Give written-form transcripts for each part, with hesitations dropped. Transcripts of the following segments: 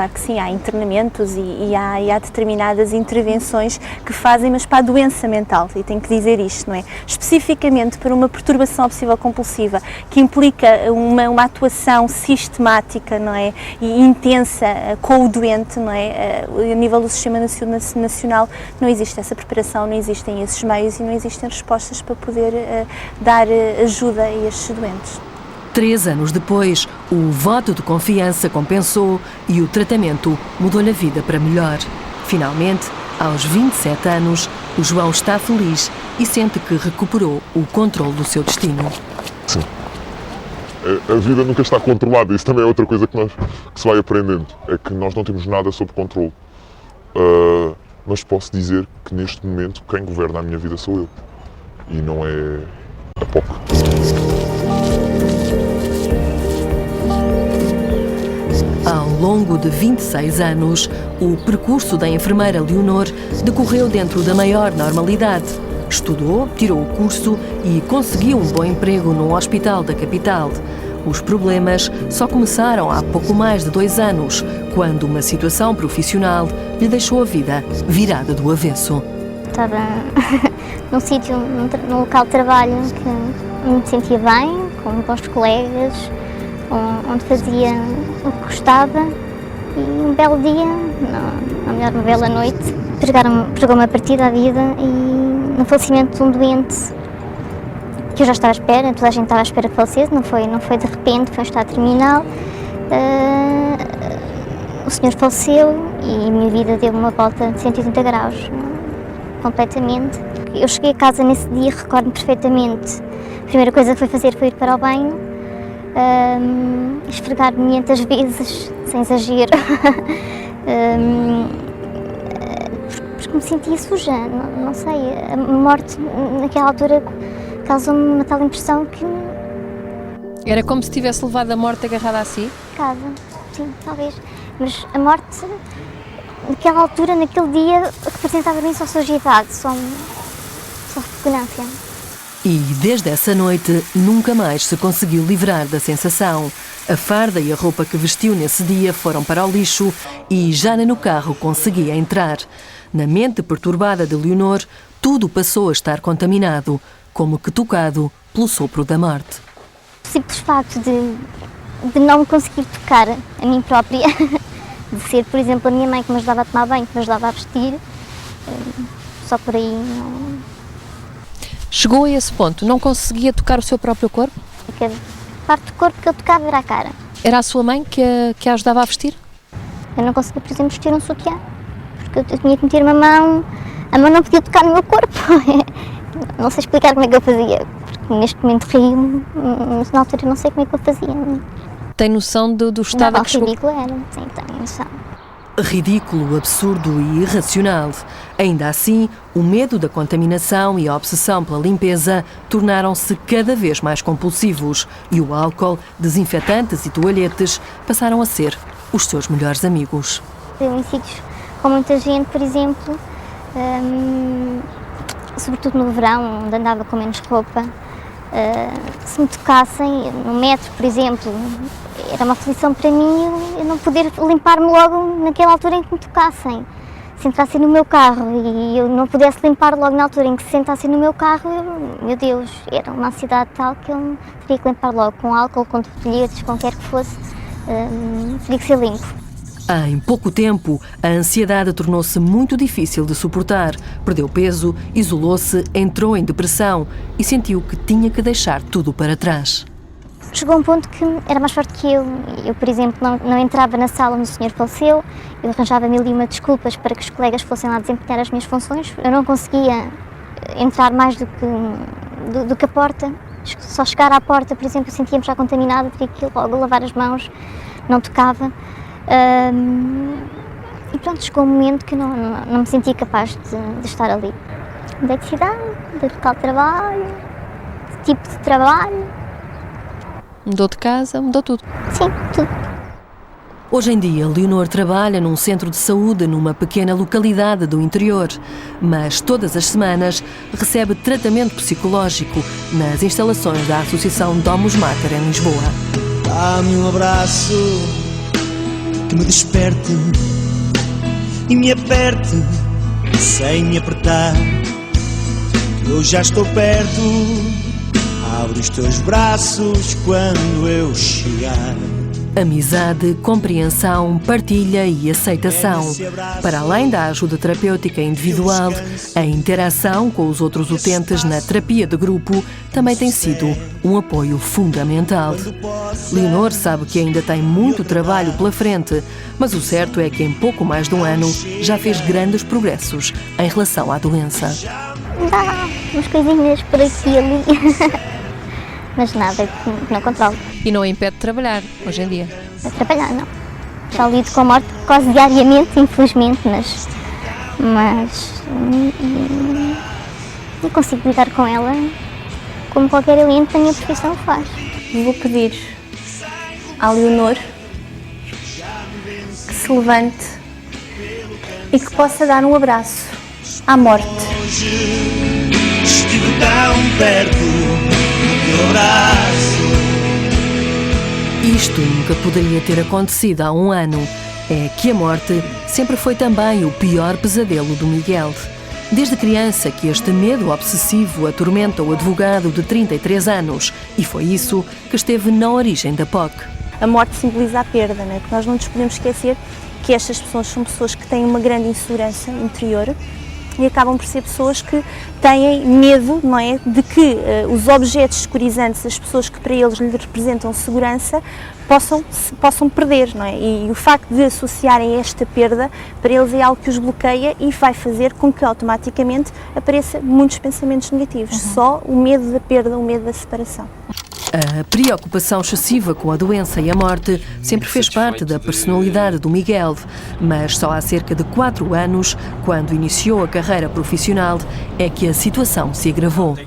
claro que sim, há internamentos e há determinadas intervenções que fazem, mas para a doença mental, e tenho que dizer isto, não é? Especificamente para uma perturbação obsessiva-compulsiva que implica uma atuação sistemática, não é? E intensa com o doente, não é? A nível do Sistema Nacional não existe essa preparação, não existem esses meios e não existem respostas para poder dar ajuda a estes doentes. 3 anos depois, o voto de confiança compensou e o tratamento mudou-lhe a vida para melhor. Finalmente, aos 27 anos, o João está feliz e sente que recuperou o controle do seu destino. Sim. A vida nunca está controlada, isso também é outra coisa que se vai aprendendo, é que nós não temos nada sob controle. Mas posso dizer que neste momento quem governa a minha vida sou eu e não é a POC. Ao longo de 26 anos, o percurso da enfermeira Leonor decorreu dentro da maior normalidade. Estudou, tirou o curso e conseguiu um bom emprego num hospital da capital. Os problemas só começaram há pouco mais de 2 anos, quando uma situação profissional lhe deixou a vida virada do avesso. Estava num sítio, num local de trabalho que me sentia bem, com bons colegas, onde fazia o que gostava, e um belo dia, na melhor novela à noite, pregou-me a partida à vida e no falecimento de um doente que eu já estava à espera, toda a gente estava à espera que falecesse, não foi de repente, foi um estado terminal. O senhor faleceu e a minha vida deu uma volta de 180 graus, completamente. Eu cheguei a casa nesse dia, recordo-me perfeitamente. A primeira coisa que fui fazer foi ir para o banho, esfregar-me 500 vezes, sem exagero, porque me sentia suja, não sei, a morte naquela altura causou-me uma tal impressão que... Era como se tivesse levado a morte agarrada a si? Casa, sim, talvez, mas a morte naquela altura, naquele dia, representava bem só sujidade, só repugnância. E desde essa noite nunca mais se conseguiu livrar da sensação. A farda e a roupa que vestiu nesse dia foram para o lixo e já nem no carro conseguia entrar. Na mente perturbada de Leonor, tudo passou a estar contaminado, como que tocado pelo sopro da morte. O simples facto de não me conseguir tocar a mim própria, de ser, por exemplo, a minha mãe que me ajudava a tomar banho, que me ajudava a vestir, só por aí não... Chegou a esse ponto, não conseguia tocar o seu próprio corpo? A parte do corpo que eu tocava era a cara. Era a sua mãe que a ajudava a vestir? Eu não conseguia, por exemplo, vestir um sutiã, porque eu tinha que meter a mão não podia tocar no meu corpo. Não sei explicar como é que eu fazia, porque neste momento rio, mas na altura não sei como é que eu fazia. Tem noção do estado a que chegou? Ridículo era, sim, tenho noção. Ridículo, absurdo e irracional. Ainda assim, o medo da contaminação e a obsessão pela limpeza tornaram-se cada vez mais compulsivos e o álcool, desinfetantes e toalhetes passaram a ser os seus melhores amigos. Eu em sítios com muita gente, por exemplo, sobretudo no verão, onde andava com menos roupa, se me tocassem no metro, por exemplo, era uma aflição para mim eu não poder limpar-me logo naquela altura em que me tocassem. Se entrassem no meu carro e eu não pudesse limpar logo na altura em que se sentassem no meu carro, meu Deus, era uma ansiedade tal que eu teria que limpar logo com álcool, com toalhetes, com quer que fosse, teria que ser limpo. Em pouco tempo, a ansiedade tornou-se muito difícil de suportar. Perdeu peso, isolou-se, entrou em depressão e sentiu que tinha que deixar tudo para trás. Chegou um ponto que era mais forte que eu. Eu, por exemplo, não entrava na sala onde o senhor faleceu, eu arranjava 1001 desculpas para que os colegas fossem lá desempenhar as minhas funções. Eu não conseguia entrar mais do que a porta. Só chegar à porta, por exemplo, sentia-me já contaminada, teria que ir logo lavar as mãos, não tocava. E pronto, chegou um momento que não me sentia capaz de estar ali. Mudei de cidade, de local de trabalho, de tipo de trabalho. Mudou de casa, mudou tudo? Sim, tudo. Hoje em dia, Leonor trabalha num centro de saúde numa pequena localidade do interior, mas todas as semanas recebe tratamento psicológico nas instalações da Associação Domus Mater em Lisboa. Dá-me um abraço que me desperte e me aperte sem me apertar. Eu já estou perto, abre os teus braços quando eu chegar. Amizade, compreensão, partilha e aceitação. Para além da ajuda terapêutica individual, a interação com os outros utentes na terapia de grupo também tem sido um apoio fundamental. Leonor sabe que ainda tem muito trabalho pela frente, mas o certo é que em pouco mais de um ano já fez grandes progressos em relação à doença. Dá umas coisinhas por aqui e ali, mas nada que não controlo. E não impede de trabalhar, hoje em dia? A trabalhar, não. Já lido com a morte quase diariamente, infelizmente, mas não consigo lidar com ela como qualquer aliente da minha profissão faz. Vou pedir à Leonor que se levante e que possa dar um abraço à morte. Hoje estive tão perto do teu abraço. Isto nunca poderia ter acontecido há um ano. É que a morte sempre foi também o pior pesadelo do Miguel. Desde criança que este medo obsessivo atormenta o advogado de 33 anos e foi isso que esteve na origem da POC. A morte simboliza a perda, não é? Porque nós não nos podemos esquecer que estas pessoas são pessoas que têm uma grande insegurança interior e acabam por ser pessoas que têm medo, não é, de que os objetos securizantes, as pessoas que para eles lhe representam segurança, possam perder, não é? E o facto de associarem esta perda, para eles é algo que os bloqueia e vai fazer com que automaticamente apareçam muitos pensamentos negativos. Só o medo da perda, o medo da separação. A preocupação excessiva com a doença e a morte sempre fez parte da personalidade do Miguel, mas só há cerca de 4 anos, quando iniciou a carreira profissional, é que a situação se agravou.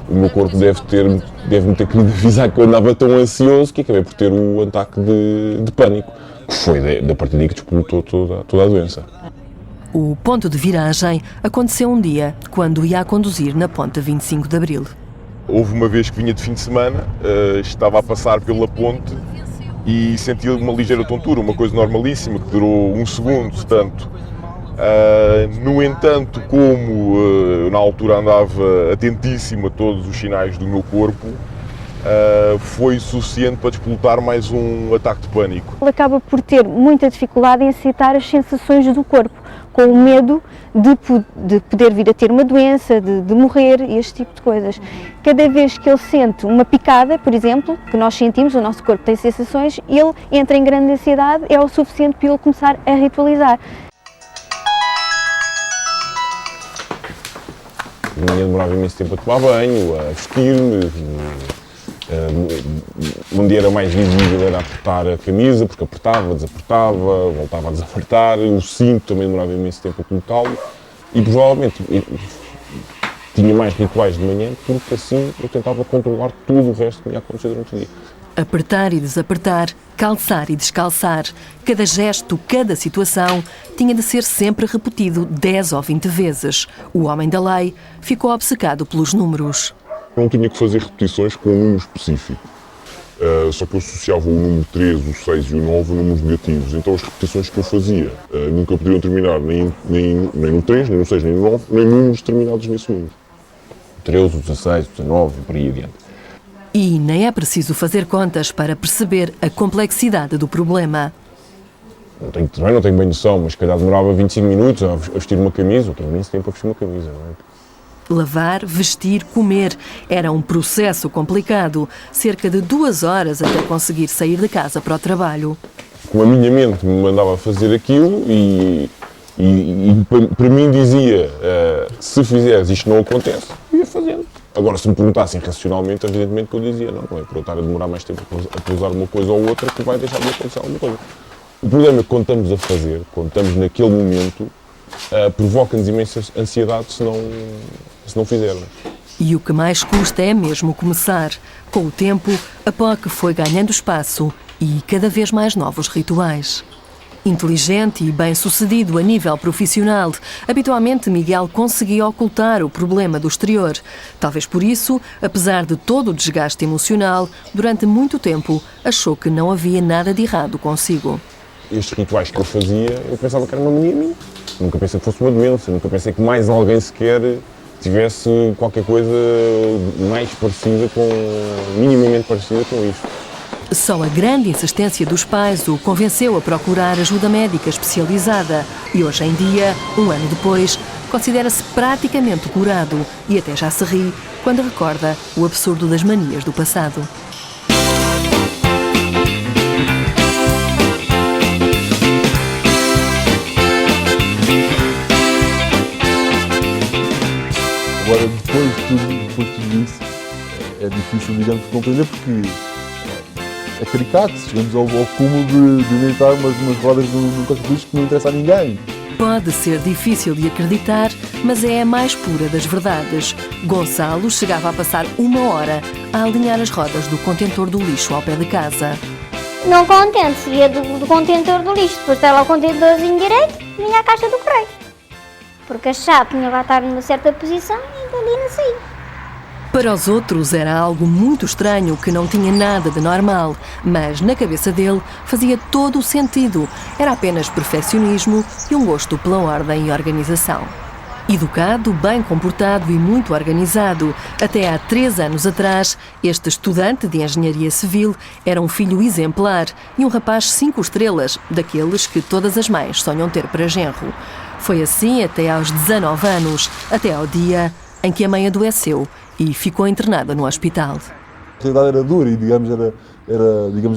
O meu corpo deve-me ter querido avisar que eu andava tão ansioso que acabei por ter o ataque de pânico, que foi da partir daí que despolutou toda a doença. O ponto de viragem aconteceu um dia, quando ia a conduzir na ponte 25 de Abril. Houve uma vez que vinha de fim de semana, estava a passar pela ponte e senti uma ligeira tontura, uma coisa normalíssima, que durou 1 segundo, portanto. No entanto, como na altura andava atentíssimo a todos os sinais do meu corpo, foi suficiente para despolutar mais um ataque de pânico. Ele acaba por ter muita dificuldade em aceitar as sensações do corpo, com o medo de poder vir a ter uma doença, de morrer e este tipo de coisas. Cada vez que ele sente uma picada, por exemplo, que nós sentimos, o nosso corpo tem sensações, ele entra em grande ansiedade, é o suficiente para ele começar a ritualizar. Eu demorava imenso tempo a tomar banho, a vestir-me. Onde era mais visível era apertar a camisa, porque apertava, desapertava, voltava a desapertar. O cinto também demorava imenso tempo a colocá-lo. E provavelmente tinha mais rituais de manhã, porque assim eu tentava controlar tudo o resto que me ia acontecer durante o dia. Apertar e desapertar, calçar e descalçar. Cada gesto, cada situação tinha de ser sempre repetido 10 ou 20 vezes. O homem da lei ficou obcecado pelos números. Não tinha que fazer repetições com um número específico. Só que eu associava o número 3, o 6 e o 9 a números negativos. Então as repetições que eu fazia nunca poderiam terminar nem no 3, nem no 6, nem no 9, nem números terminados nesse número. O 13, o 16, o 19 e por aí adiante. E nem é preciso fazer contas para perceber a complexidade do problema. Não tenho bem noção, mas se calhar demorava 25 minutos a vestir uma camisa. Eu tenho imenso tempo a vestir uma camisa, não é? Lavar, vestir, comer. Era um processo complicado. Cerca de 2 horas até conseguir sair de casa para o trabalho. Como a minha mente me mandava fazer aquilo e para mim dizia, se fizeres isto não acontece, eu ia fazendo. Agora, se me perguntassem racionalmente, evidentemente que eu dizia, não é por eu estar a demorar mais tempo a pousar uma coisa ou outra que vai deixar de acontecer alguma coisa. O problema é que quando estamos a fazer, quando estamos naquele momento, provoca-nos imensa ansiedade se não fizermos. E o que mais custa é mesmo começar. Com o tempo, a POC foi ganhando espaço e cada vez mais novos rituais. Inteligente e bem-sucedido a nível profissional, habitualmente Miguel conseguia ocultar o problema do exterior. Talvez por isso, apesar de todo o desgaste emocional, durante muito tempo achou que não havia nada de errado consigo. estes rituais que eu fazia, eu pensava que era uma mania minha. Nunca pensei que fosse uma doença, nunca pensei que mais alguém sequer tivesse qualquer coisa mais parecida minimamente parecida com isto. Só a grande insistência dos pais o convenceu a procurar ajuda médica especializada e hoje em dia, um ano depois, considera-se praticamente curado e até já se ri quando recorda o absurdo das manias do passado. Agora, depois de tudo isso, é difícil, digamos, de compreender porque é caricato. Chegamos ao cúmulo de inventar umas rodas no coche que não interessa a ninguém. Pode ser difícil de acreditar, mas é a mais pura das verdades. Gonçalo chegava a passar 1 hora a alinhar as rodas do contentor do lixo ao pé de casa. Não contente, ia do contentor do lixo, depois estava lá o contentorzinho direito e vinha a caixa do correio. Porque a chave tinha lá estar numa certa posição e dali não saía. Para os outros era algo muito estranho que não tinha nada de normal, mas na cabeça dele fazia todo o sentido. Era apenas perfeccionismo e um gosto pela ordem e organização. Educado, bem comportado e muito organizado, até há 3 anos atrás, este estudante de engenharia civil era um filho exemplar e um rapaz 5 estrelas, daqueles que todas as mães sonham ter para genro. Foi assim até aos 19 anos, até ao dia em que a mãe adoeceu e ficou internada no hospital. A realidade era dura e, digamos,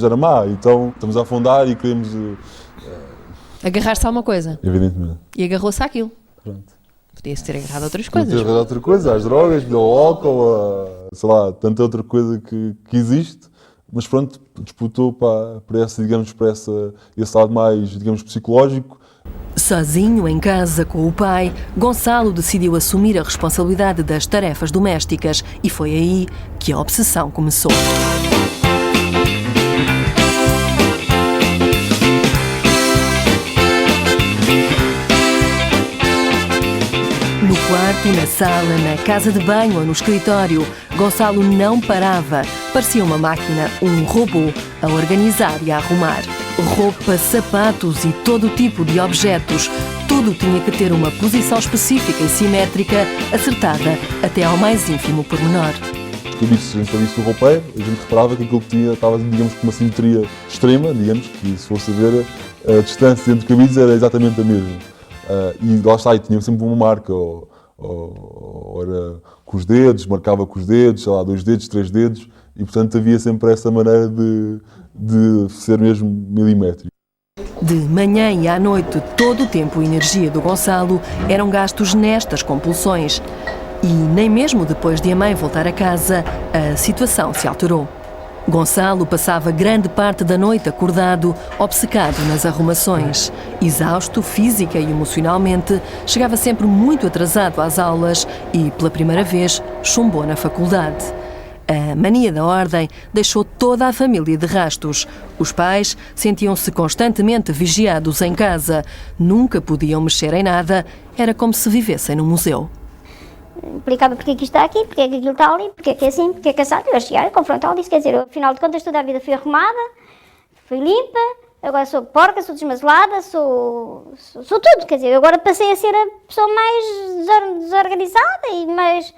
era má. Então, estamos a afundar e queremos... Agarrar-se a uma coisa. Evidentemente. E agarrou-se àquilo. Pronto. Podia-se ter agarrado a outras Podia ter coisas. agarrado a outra coisa, às drogas, ao álcool, sei lá, tanta outra coisa que existe. Mas pronto, disputou para esse lado mais, digamos, psicológico. Sozinho em casa com o pai, Gonçalo decidiu assumir a responsabilidade das tarefas domésticas e foi aí que a obsessão começou. No quarto, na sala, na casa de banho ou no escritório, Gonçalo não parava. Parecia uma máquina, um robô, a organizar e a arrumar. Roupa, sapatos e todo tipo de objetos. Tudo tinha que ter uma posição específica e simétrica, acertada até ao mais ínfimo pormenor. A gente visse o roupeiro, a gente reparava que aquilo estava, digamos, com uma simetria extrema, digamos, que se fosse a ver, a distância entre cabides era exatamente a mesma. E lá está, e tinha sempre uma marca, ou era com os dedos, marcava com os dedos, sei lá, 2 dedos, 3 dedos, e portanto havia sempre essa maneira de ser mesmo milimétrico. De manhã e à noite, todo o tempo e energia do Gonçalo eram gastos nestas compulsões. E nem mesmo depois de a mãe voltar a casa, a situação se alterou. Gonçalo passava grande parte da noite acordado, obcecado nas arrumações. Exausto física e emocionalmente, chegava sempre muito atrasado às aulas e, pela primeira vez, chumbou na faculdade. A mania da ordem deixou toda a família de rastos. Os pais sentiam-se constantemente vigiados em casa. Nunca podiam mexer em nada. Era como se vivessem num museu. Explicava porque é que isto está aqui, porque é que aquilo está ali, porque é que é assim, porque é que é assado. Eu a chegar e confrontá-lo disse, quer dizer, afinal de contas toda a vida fui arrumada, fui limpa, agora sou porca, sou desmazelada, sou tudo. Quer dizer, agora passei a ser a pessoa mais desorganizada e mais...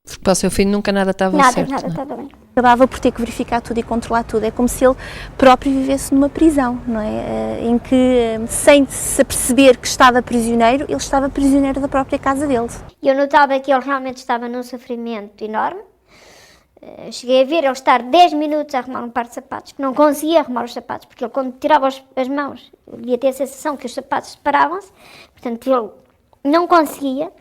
Porque para o seu filho nunca nada estava certo. Nada estava bem. Acabava por ter que verificar tudo e controlar tudo. É como se ele próprio vivesse numa prisão, não é? Em que, sem se aperceber que estava prisioneiro, ele estava prisioneiro da própria casa dele. E eu notava que ele realmente estava num sofrimento enorme. Cheguei a ver ele estar 10 minutos a arrumar um par de sapatos, que não conseguia arrumar os sapatos, porque ele quando tirava as mãos, ia ter a sensação que os sapatos separavam-se, portanto ele não conseguia.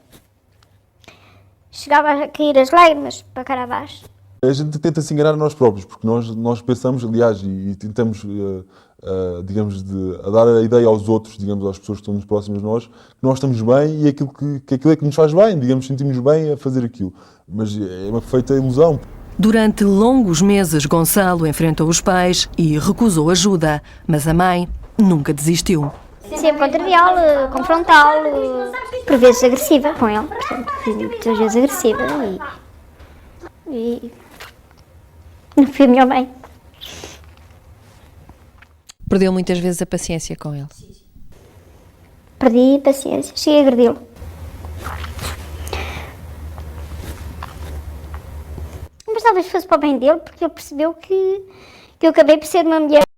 Chegava a cair as lágrimas para cara abaixo. A gente tenta se enganar a nós próprios, porque nós pensamos, aliás, e tentamos, digamos, a dar a ideia aos outros, digamos, às pessoas que estão próximas de nós, que nós estamos bem e aquilo é que nos faz bem, digamos, sentimos bem a fazer aquilo. Mas é uma perfeita ilusão. Durante longos meses, Gonçalo enfrentou os pais e recusou ajuda, mas a mãe nunca desistiu. Sempre contrariá-lo, confrontá-lo, por vezes agressiva com ele, portanto, fui muitas vezes agressiva e não fui a melhor mãe. Perdeu muitas vezes a paciência com ele. Perdi a paciência, cheguei a agredi-lo. Mas talvez fosse para o bem dele, porque ele percebeu que eu acabei por ser uma mulher